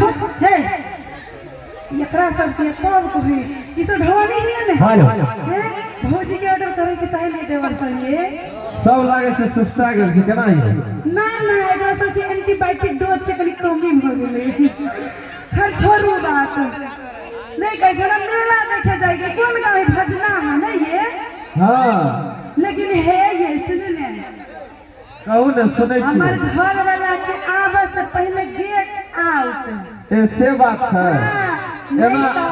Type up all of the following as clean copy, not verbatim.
है एकरा सब के तब कभी ई तो ढवानी ही है हेलो हैं भौजी के ऑर्डर करे के चाहे नहीं देवर चाहिए सब लागे से सुस्ता गेल छै केना ही ना ना एकरा सब के एंटीबायोटिक डोज के कनी कमी हो गेलै खर छोड़ू बात नहीं कैसे ना मेला देखे जाएगा कौन गाँव भजना है नहीं ये हाँ लेकिन है ये सुन ले कहू न सुनै छी हमार घर वाला के आवे से पहले गेट आउट ए से बात है नहीं तो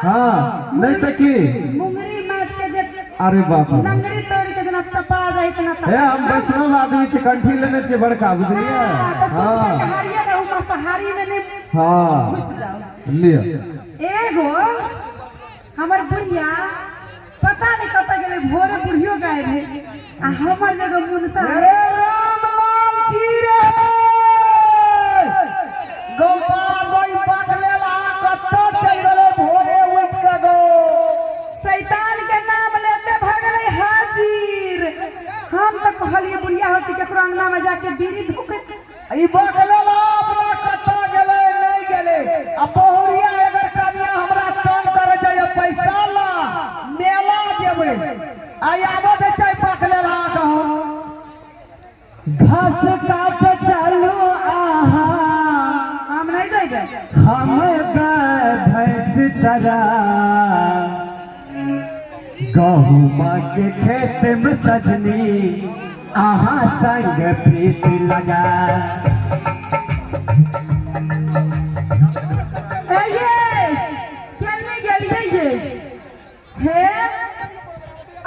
हाँ नहीं तो की मुंगरी माछ के जे अरे बाप रे लंगड़ी तोड़ के जना चपा जाए इतना ए हम वैष्णव आदमी छी कंठी लेने छी बड़का बुझलिए हां हरिया रहू मसहारी में नहीं हां लियो एगो हमर बुढ़िया पता नहीं कत गेले भोरे बुढ़ियो गायब है आ हमर जगह मुनसा रे राम लाल जी रे गोपाल भाई पकड़े ला कत्तो चल गेलो भोरे उठ के गो शैतान के नाम लेते भगले हाजिर हम तो कहलिए बुढ़िया होती केकरो अंगना में जाके बीड़ी धुके ई बकले ला अपना कत्तो गेले नहीं गेले अब बहुरिया अगर कनिया हमरा तंग करे जाय पैसा ला मेला जेबे आई आबो दे चाय पकड़े ला कहो घास काट चलो आहा हम नहीं जाएगा हम भैंस चरा गहुमा के खेत में सजनी आहा संग प्रीत लगा ये चलने गेलिए ये है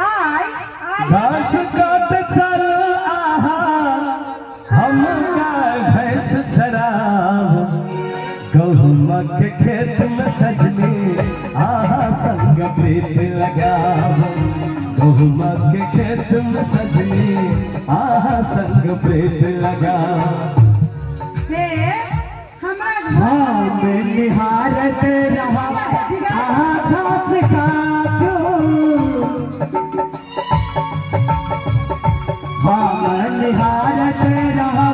आई घास काट चलो आहा हम भैंस चराव गहुमा के खेत में सजनी आहा संग प्रीत लगाव गहुमा के खेत में सजनी आहा संग प्रीत लगाव है हमारा हाँ मैं निहारत रहा आहा घास काटो हाँ मैं निहारत रहा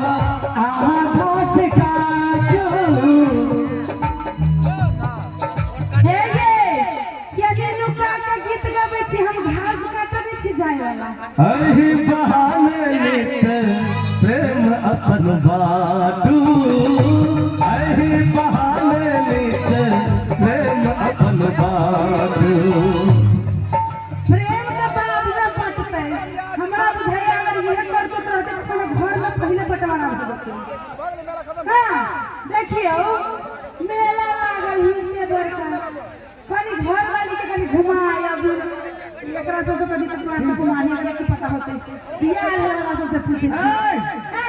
आहा घास काटो हे ये क्या दिन नुका के गीत गावे छी हम घास काटबे छी जाय वाला अहि बहाने लेते प्रेम अपन बाटू अहि बहाने लेते प्रेम अपन बाटू प्रेम का बात न पटते हमरा बुझाया अगर ये करतो तो रहते अपने घर में पहले बंटवारा हो जाते हां देखियो मेला लागल ही ने बड़का खाली घर वाली के कनी घुमाया भी एकरा से तो कभी तक से घुमाने वाला की पता होते बियाह वाला से पूछे ए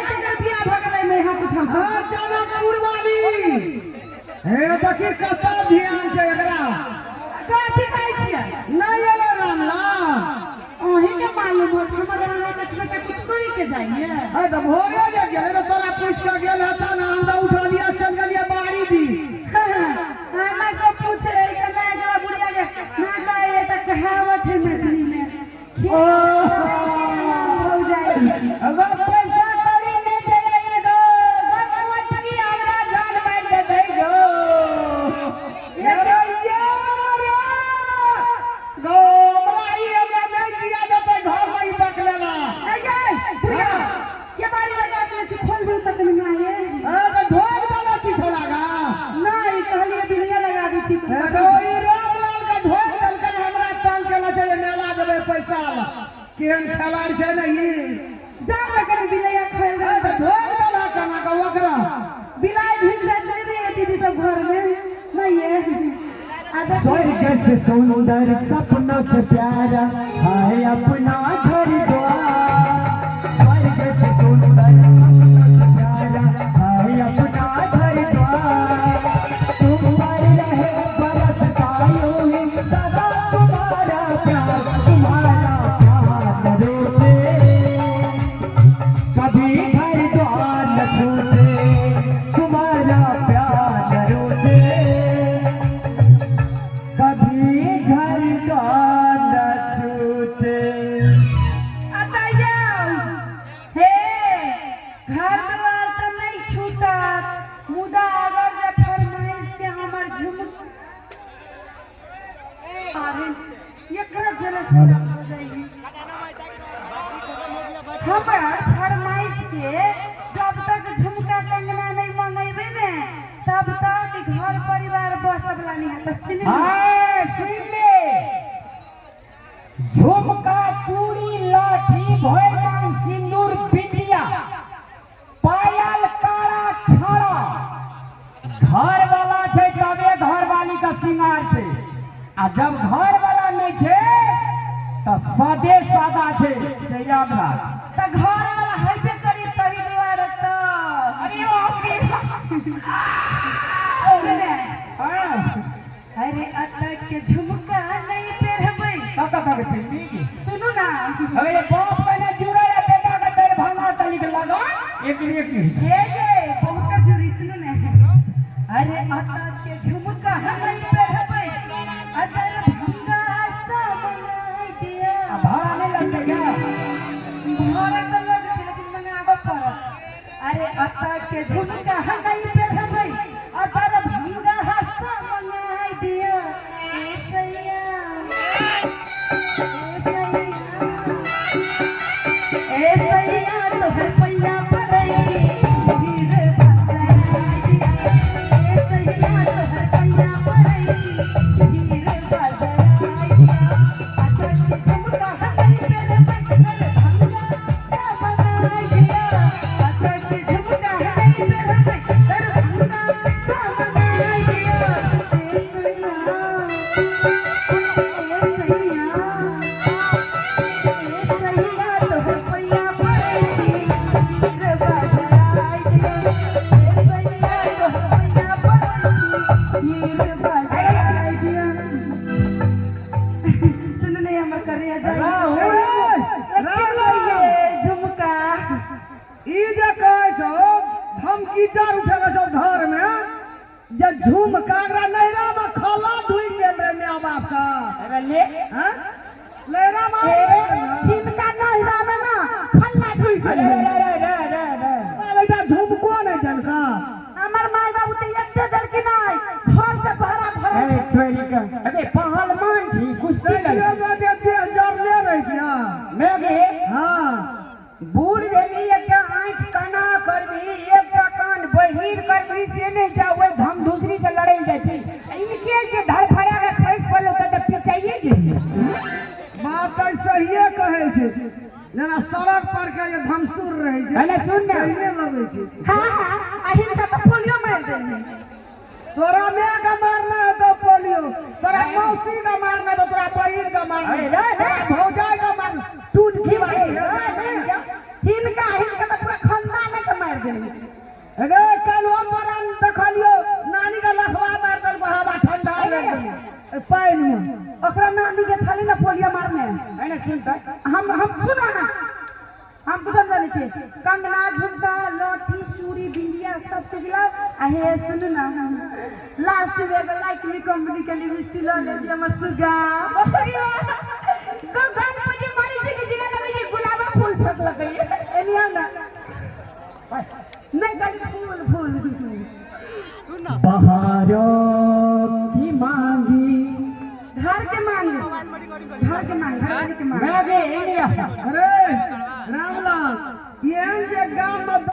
तेरे बियाह भ गेलै मैं हां पूछम हां जाना कपूर वाली हे देखी कत ध्यान छै एकरा कथि कहै छियै नहीं एलो रामलाल ओही के मालूम हो हमरा राना के कुछ कोई के जाइए है तो भोरे जे गेले रे तोरा पूछ के गेल हता ना हम तो उठा लिया चल गेलिए बाड़ी दी खाना को पूछ रहे कि मैं एकरा बुढ़िया के ना का ये तो कहावत है मैथिली में ओ हो जाएगी अब पैसा करी में चले गो भगवत की हमरा जान मार दे दे गो ये रे गो माई हमरा नहीं दिया जाते घर में ही पकड़ेला ए बुढ़िया के बारी लगा के छी खोल दे तक नहीं आए तो ढोल वाला चीज लगा नहीं कहलिए बिलिया लगा दी छी तो ई रामलाल का ढोल चल कर हमरा तंग केला छै मेला देबे पैसा ला केहन खिलाड़ी छै नहीं जा लगे बिलिया खेल तो रहे ढोल वाला कना का ओकरा बिलाई भीग जाते नहीं दीदी सब घर में नहीं है स्वर्ग से सुंदर सपनों से प्यारा है अपना घर द्वार स्वर्ग से सुंदर सपनों से प्यारा है अपना घर द्वार तुम पर रहे बरसता यूं ही सदा तुम्हारा प्यार रोते कभी घर द्वार न छूटे तुम्हारा प्यार रोते कभी घर का न छूटे हमार फरमाइश के जब तक झुमका कंगना नहीं मंगेबे ने तब तक घर परिवार बसबला नहीं है। तो सुन ले, झुमका चूड़ी लाठी भैरवान सिंदूर बिंदिया पायल काड़ा छड़ा घर वाला छे तबे घर वाली का श्रृंगार छे। आ जब घर वाला नहीं छे तो सादे सादा छे से याद रख। तो घर वाला हइबे करी तभी द्वार तो अरे बाप रे अरे अटक के झुमका नहीं पहनबै काका का फिल्मी सुनो ना अरे बाप मैंने जुड़ा या बेटा का तेरे भांगा तली के लगा एक ये बहुत जुड़ी सुनो ना। अरे अटक के झुमका नहीं पहनबै अटक भंगा सा बनाई दिया। भाड़ा नहीं लगते क्या? भाड़ा तो लगते लेकिन मैंने आगे पढ़ा। अरे अटक के झुमका नहीं पहनबै अटक भंगा सा बनाई दिया। ए सैया ए सैया तोहर पैया पड़ई गिरे बाजाई दिया। ए सैया तोहर पैया पड़ई गिरे बाजाई दिया। अटक के झुमका नहीं पहनबै भंगा सा बनाई दिया। अटक के झुमका नहीं पहनबै भंगा सा बनाई दिया। ए सैया झुमका नैरा में खाला धुई गेल रे माँ बाप का लेरा में हिनका नहिरा में ना खल्ला धुई बेटा झुमको नहीं जनका हमर माय बाबू ते एते देर की नहीं घर से भरा भरा अरे पहलवान छी कुश्ती देखियो बेटे 1000 ले रही क्या मैं गे हां बूढ़ गेली एकटा आंख काना करबी एकटा कान बहिर करबी से नहीं जावे हम दूसरी से लड़ाई जाय छी इनके जे धड़फड़ा के खैस पड़लो त पिचाइए गेली। बात तो सहीए कहे छे जना सड़क पर के जे धमसुर रहे छे अरे सुन ना कहिए लगे छे हां हां अहिन का पोलियो मार देने तोरा मैं का मारना है तो पोलियो तोरा मौसी का मारना है तो तोरा बहिन का मारना अरे है रे भौजाई का मारना तू की भाई हिनका तो पूरा खानदान के मार देने। अरे कल वो मरन देखलियो नानी का लखवा मार कर हवा ठंडा ले पानी में ओकरा नानी के थाली ना पोलियो मारने अरे सुन त हम सुना ना हम बुझल जाने छे कंगना झुमका लॉठी चूड़ी बिंदिया सब चीज लाओ आ हे सुन ना लास्ट में एगो लाइक मी कंपनी के लिपस्टिक ला ले दिया हमर सुगा तो गान पे मारी जी के जिला लगे गुलाब फूल फट लगे एनिया ना नहीं गली फूल सुन ना बहारों की मांगी घर के मांग मैं गे इंडिया अरे रामलाल ये जे गांव में